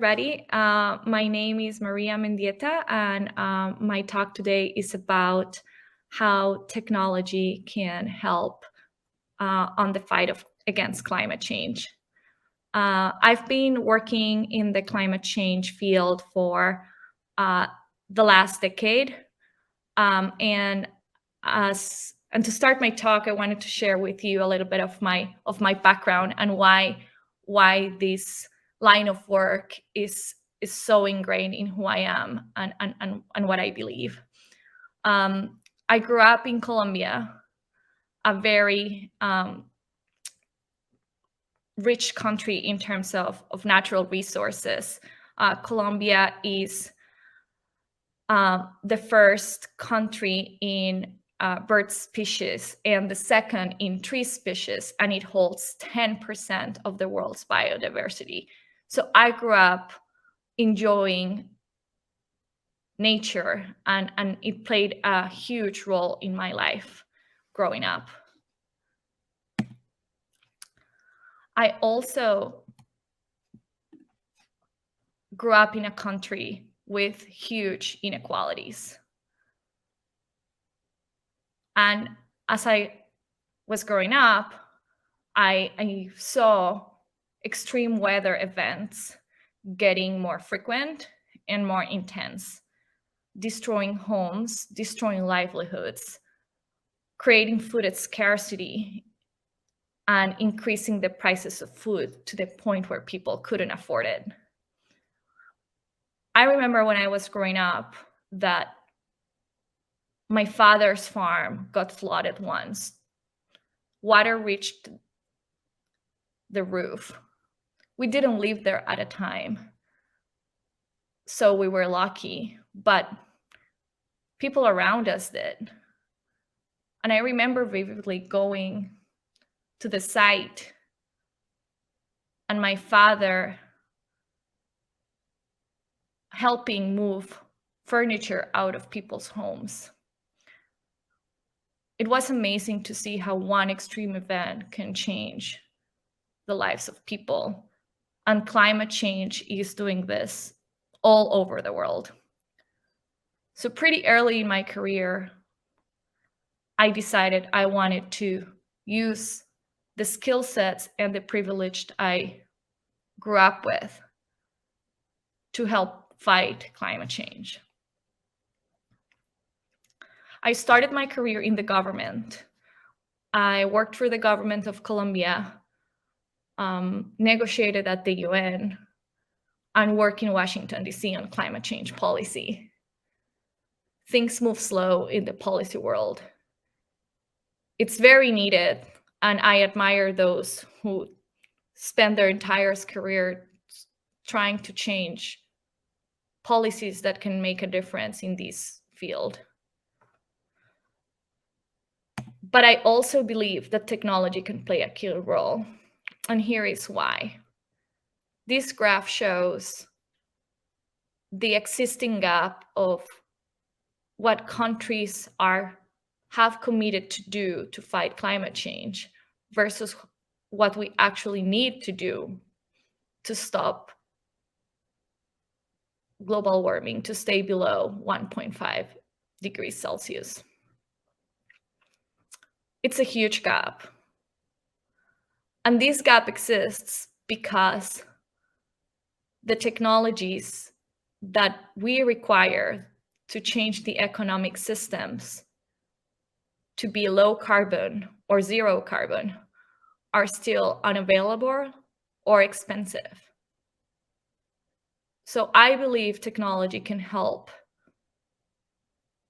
everybody. My name is Maria Mendieta, and my talk today is about how technology can help on the against climate change. I've been working in the climate change field for the last decade, and to start my talk, I wanted to share with you a little bit of my background and why this line of work is so ingrained in who I am and what I believe. I grew up in Colombia, a very rich country in terms of natural resources. Colombia is the first country in bird species and the second in tree species, and it holds 10% of the world's biodiversity. So I grew up enjoying nature, and it played a huge role in my life growing up. I also grew up in a country with huge inequalities. And as I was growing up, I saw extreme weather events getting more frequent and more intense, destroying homes, destroying livelihoods, creating food scarcity, and increasing the prices of food to the point where people couldn't afford it. I remember when I was growing up that my father's farm got flooded once. Water reached the roof. We didn't live there at a time, so we were lucky, but people around us did. And I remember vividly going to the site and my father helping move furniture out of people's homes. It was amazing to see how one extreme event can change the lives of people. And climate change is doing this all over the world. So pretty early in my career, I decided I wanted to use the skill sets and the privilege I grew up with to help fight climate change. I started my career in the government. I worked for the government of Colombia, negotiated at the UN, and worked in Washington, D.C. on climate change policy. Things move slow in the policy world. It's very needed, and I admire those who spend their entire career trying to change policies that can make a difference in this field. But I also believe that technology can play a key role, and here is why. This graph shows the existing gap of what countries have committed to do to fight climate change versus what we actually need to do to stop global warming, to stay below 1.5 degrees Celsius. It's a huge gap. And this gap exists because the technologies that we require to change the economic systems to be low carbon or zero carbon are still unavailable or expensive. So I believe technology can help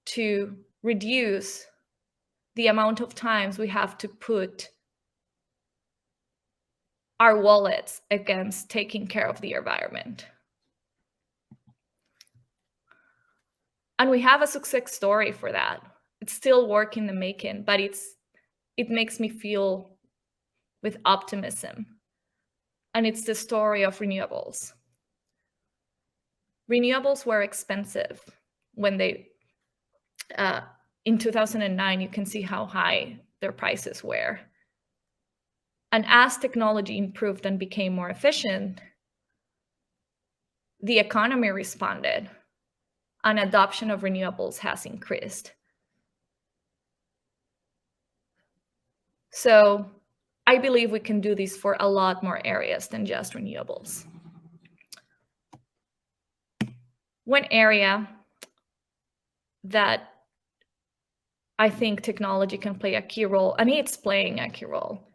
to reduce the amount of times we have to put our wallets against taking care of the environment. And we have a success story for that. It's still work in the making, but it makes me feel with optimism. And it's the story of renewables. Renewables were expensive when in 2009, you can see how high their prices were. And as technology improved and became more efficient, the economy responded and adoption of renewables has increased. So I believe we can do this for a lot more areas than just renewables. One area that I think technology can play a key role, and it's playing a key role,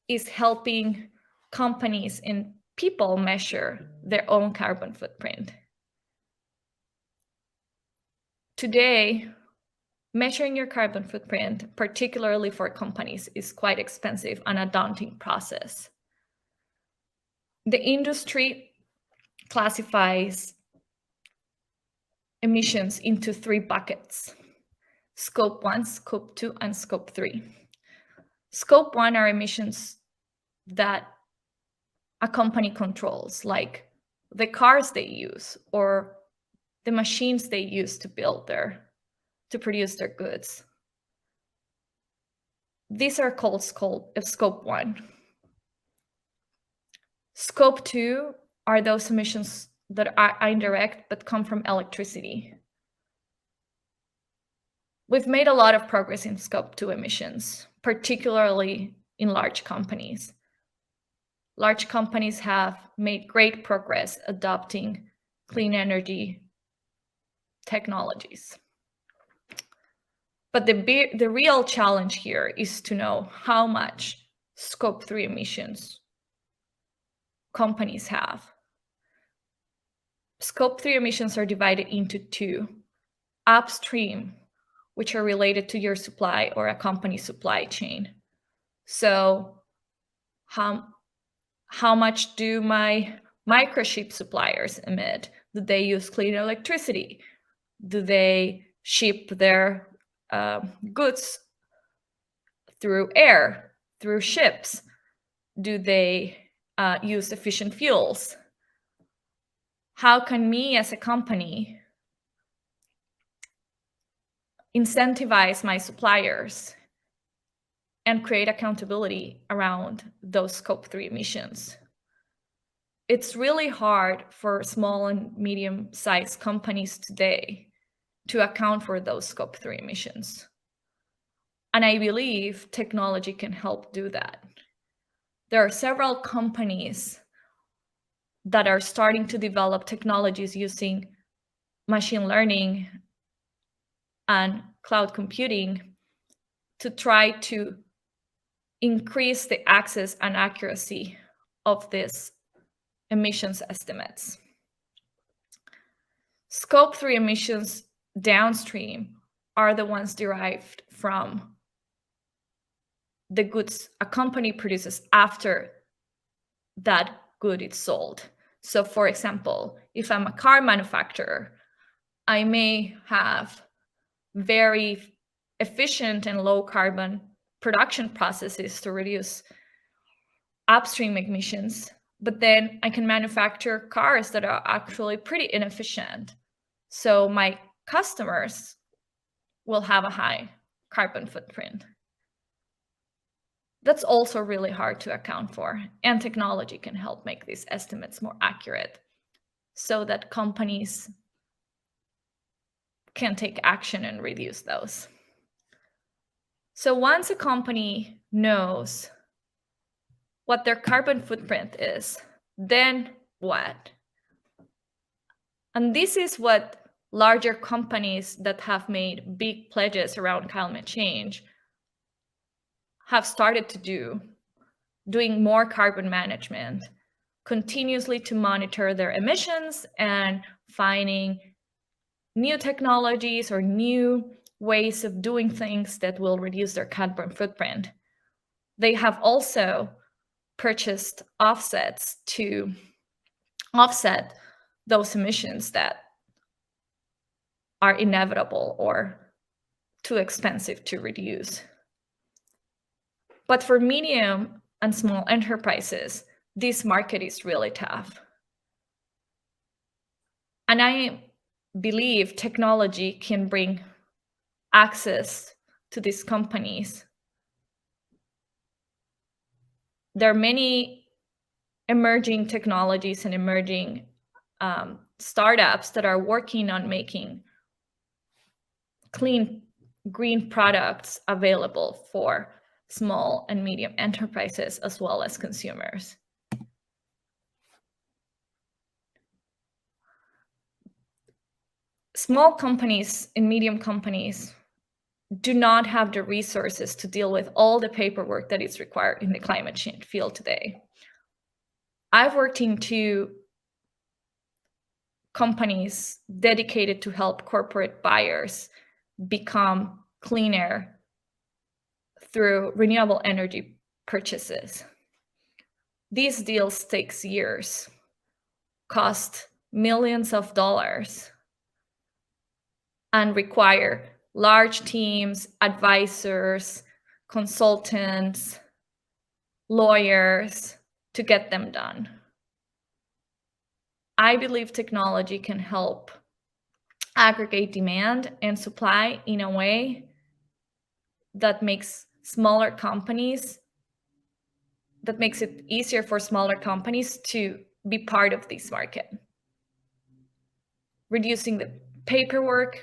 is helping companies and people measure their own carbon footprint. Today, measuring your carbon footprint, particularly for companies, is quite expensive and a daunting process. The industry classifies emissions into 3 buckets: Scope 1, Scope 2, and Scope 3. Scope 1 are emissions that a company controls, like the cars they use or the machines they use to produce their goods. These are called Scope 1. Scope 2 are those emissions that are indirect but come from electricity. We've made a lot of progress in Scope 2 emissions, particularly in large companies. Large companies have made great progress adopting clean energy technologies. But the real challenge here is to know how much Scope 3 emissions companies have. Scope 3 emissions are divided into 2: upstream, which are related to your supply or a company's supply chain. So how much do my microchip suppliers emit? Do they use clean electricity? Do they ship their goods through air, through ships? Do they use efficient fuels? How can me as a company incentivize my suppliers and create accountability around those Scope 3 emissions? It's really hard for small and medium-sized companies today to account for those Scope 3 emissions. And I believe technology can help do that. There are several companies that are starting to develop technologies using machine learning and cloud computing to try to increase the access and accuracy of these emissions estimates. Scope 3 emissions downstream are the ones derived from the goods a company produces after that good is sold. So for example, if I'm a car manufacturer, I may have very efficient and low carbon production processes to reduce upstream emissions, but then I can manufacture cars that are actually pretty inefficient. So my customers will have a high carbon footprint. That's also really hard to account for, and technology can help make these estimates more accurate so that companies can take action and reduce those. So once a company knows what their carbon footprint is, then what? And this is what larger companies that have made big pledges around climate change have started to do, doing more carbon management, continuously to monitor their emissions and finding new technologies or new ways of doing things that will reduce their carbon footprint. They have also purchased offsets to offset those emissions that are inevitable or too expensive to reduce. But for medium and small enterprises, this market is really tough. And I believe technology can bring access to these companies. There are many emerging technologies and emerging startups that are working on making clean green products available for small and medium enterprises as well as consumers. Small companies and medium companies do not have the resources to deal with all the paperwork that is required in the climate change field today. I've worked in 2 companies dedicated to help corporate buyers become cleaner through renewable energy purchases. These deals take years, cost millions of dollars, and require large teams, advisors, consultants, lawyers to get them done. I believe technology can help aggregate demand and supply in a way that makes it easier for smaller companies to be part of this market, reducing the paperwork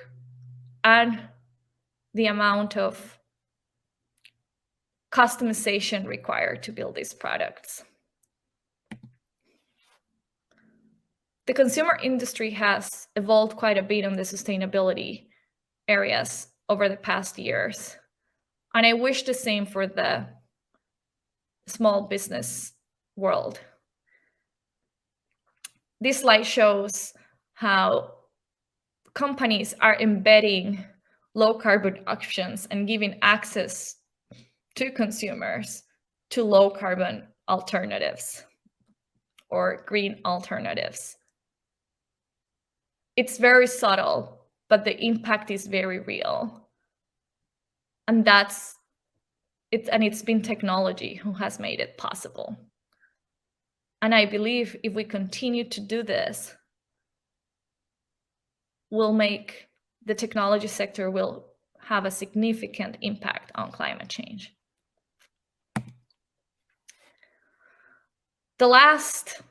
and the amount of customization required to build these products. The consumer industry has evolved quite a bit on the sustainability areas over the past years, and I wish the same for the small business world. This slide shows how companies are embedding low carbon options and giving access to consumers to low carbon alternatives or green alternatives. It's very subtle, but the impact is very real. And it's been technology who has made it possible. And I believe if we continue to do this, the technology sector will have a significant impact on climate change. The last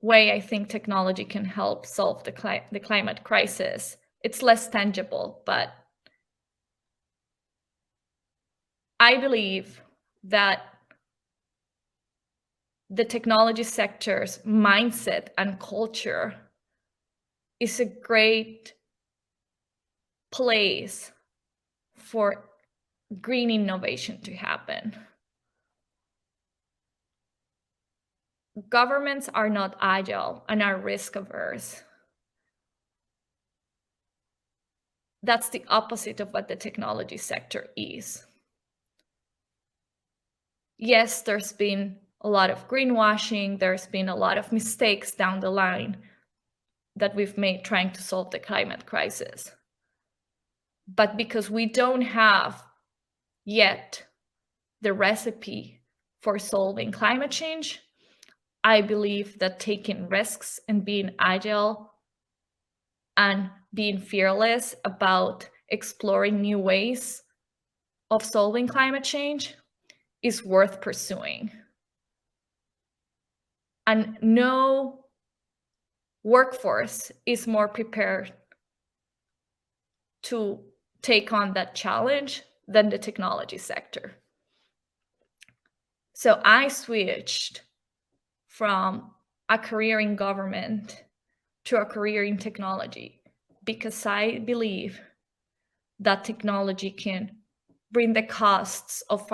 way I think technology can help solve the climate crisis, it's less tangible, but I believe that the technology sector's mindset and culture is a great place for green innovation to happen. Governments are not agile and are risk averse. That's the opposite of what the technology sector is. Yes, there's been a lot of greenwashing, there's been a lot of mistakes down the line that we've made trying to solve the climate crisis. But because we don't have yet the recipe for solving climate change, I believe that taking risks and being agile and being fearless about exploring new ways of solving climate change is worth pursuing. And no workforce is more prepared to take on that challenge than the technology sector. So I switched from a career in government to a career in technology because I believe that technology can bring the costs of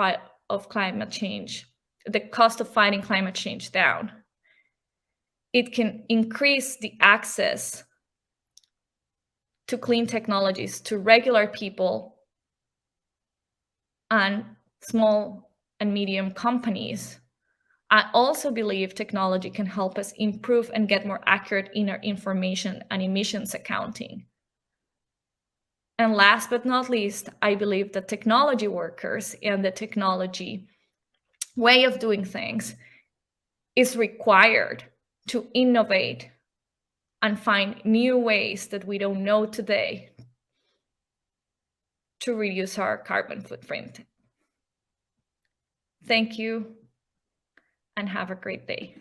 climate change, the cost of fighting climate change down. It can increase the access to clean technologies to regular people and small and medium companies. I also believe technology can help us improve and get more accurate in our information and emissions accounting. And last but not least, I believe that technology workers and the technology way of doing things is required to innovate and find new ways that we don't know today to reduce our carbon footprint. Thank you and have a great day.